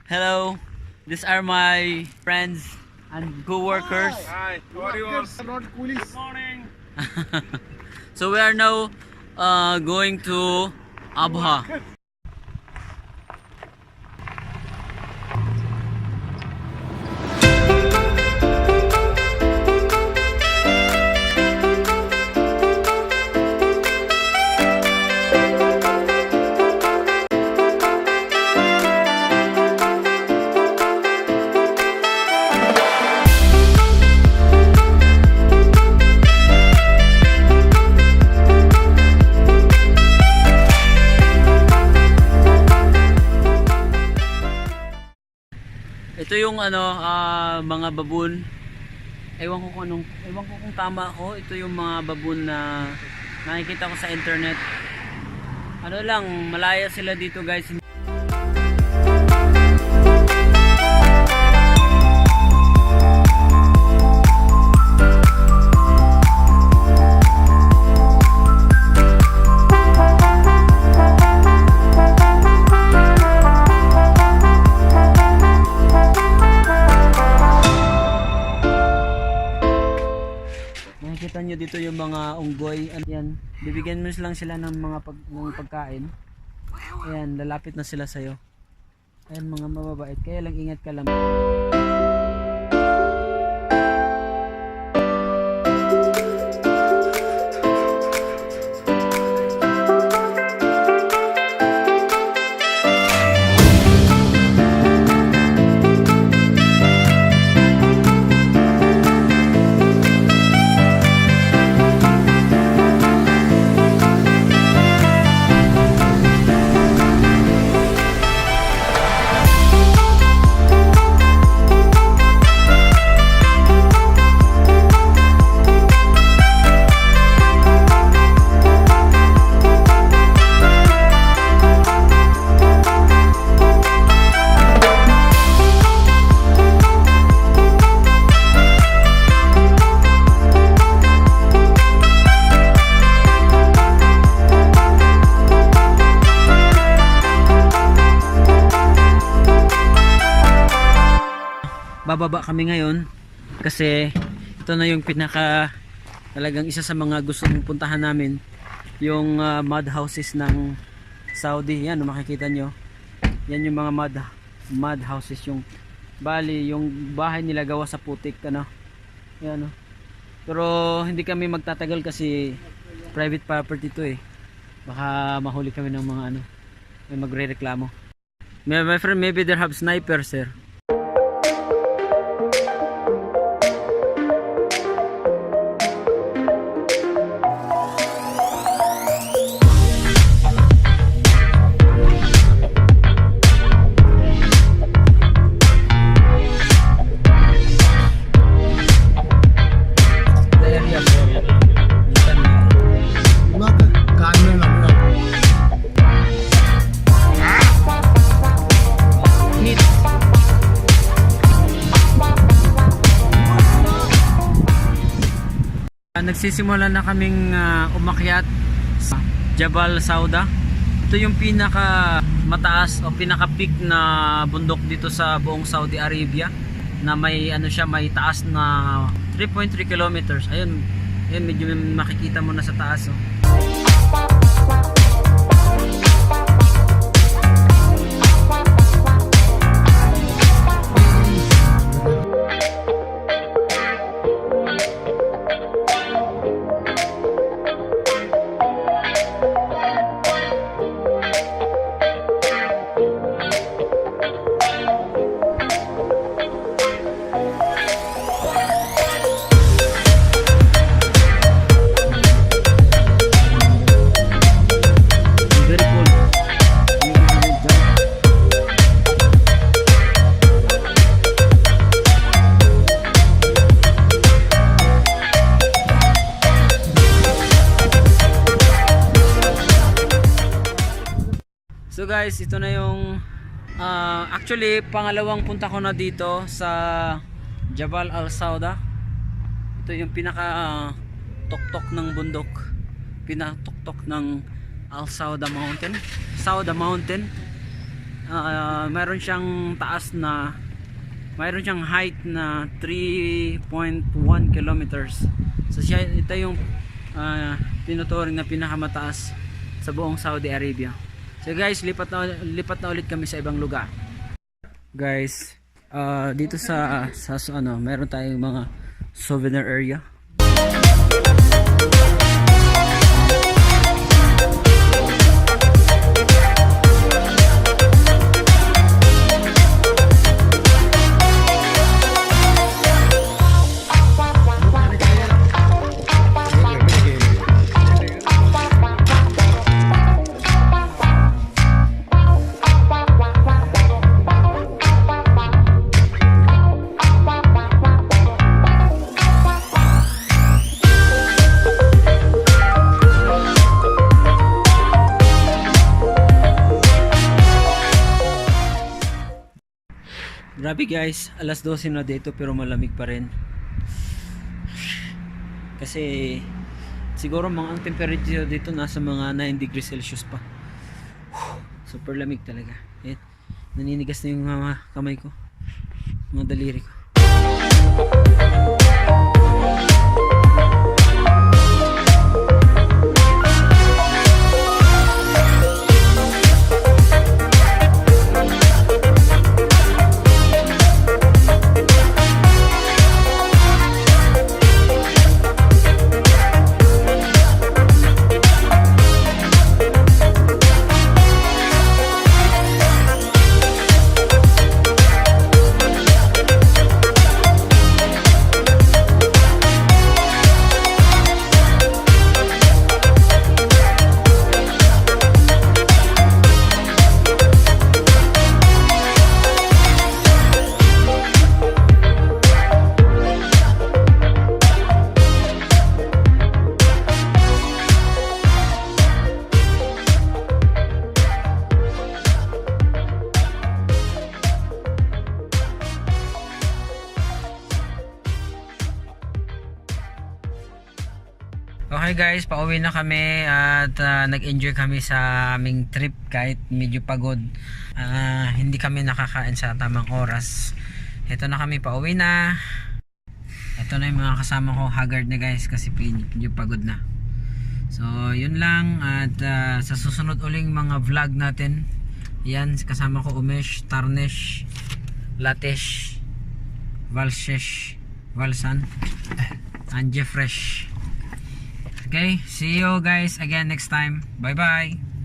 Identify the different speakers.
Speaker 1: Hello, these are my friends and co-workers.
Speaker 2: Hi, how are you all?
Speaker 3: Not coolies.
Speaker 2: Good morning.
Speaker 1: So we are now going to Abha. Ito yung mga baboon. Ewan ko kung tama ako. Ito yung mga baboon na nakikita ko sa internet. Ano lang, malaya sila dito, guys. Nakikita nyo dito yung mga unggoy. Ayan, bibigyan mo lang sila ng mga pagkain. Ayan, lalapit na sila sa'yo. Ayan, mga mababait. Kaya lang ingat ka lang. Bababa kami ngayon kasi ito na yung talagang isa sa mga gustong puntahan namin, yung mud houses ng Saudi. Yan, makikita nyo, yan yung mga mud houses, yung bali yung bahay nila gawa sa putik, yan, pero hindi kami magtatagal kasi private property to baka mahuli kami ng mga may magrereklamo. My friend, maybe they have sniper, sir. Nagsisimula na kaming umakyat sa Jabal Sauda. Ito yung pinaka mataas o pinaka peak na bundok dito sa buong Saudi Arabia, na may may taas na 3.3 kilometers. Ayun, medyo makikita mo na sa taas. So guys, ito na yung actually pangalawang punta ko na dito sa Jabal Al Sauda. Ito yung pinaka tuktok ng bundok, pinatuktok ng Al Sauda Mountain. mayroon siyang mayroon siyang height na 3.1 kilometers. So ito yung tinuturing na pinakamataas sa buong Saudi Arabia. So guys, lipat na ulit kami sa ibang lugar. Guys, dito sa meron tayong mga souvenir area. Grabe guys, alas 12 na dito pero malamig pa rin. Kasi siguro ang temperature dito nasa mga 9 degrees Celsius pa. Super lamig talaga. Naninigas na yung kamay ko, mga daliri ko. Okay guys, pauwi na kami at nag-enjoy kami sa aming trip kahit medyo pagod. Hindi kami nakakain sa tamang oras. Ito na kami, pauwi na. Ito na yung mga kasama ko, haggard na guys kasi medyo pagod na. So yun lang, at sa susunod uling mga vlog natin, yan kasama ko Umesh, Tarnesh, Latesh, Valshesh, Valsan, and Jeffresh. Okay, see you guys again next time. Bye bye.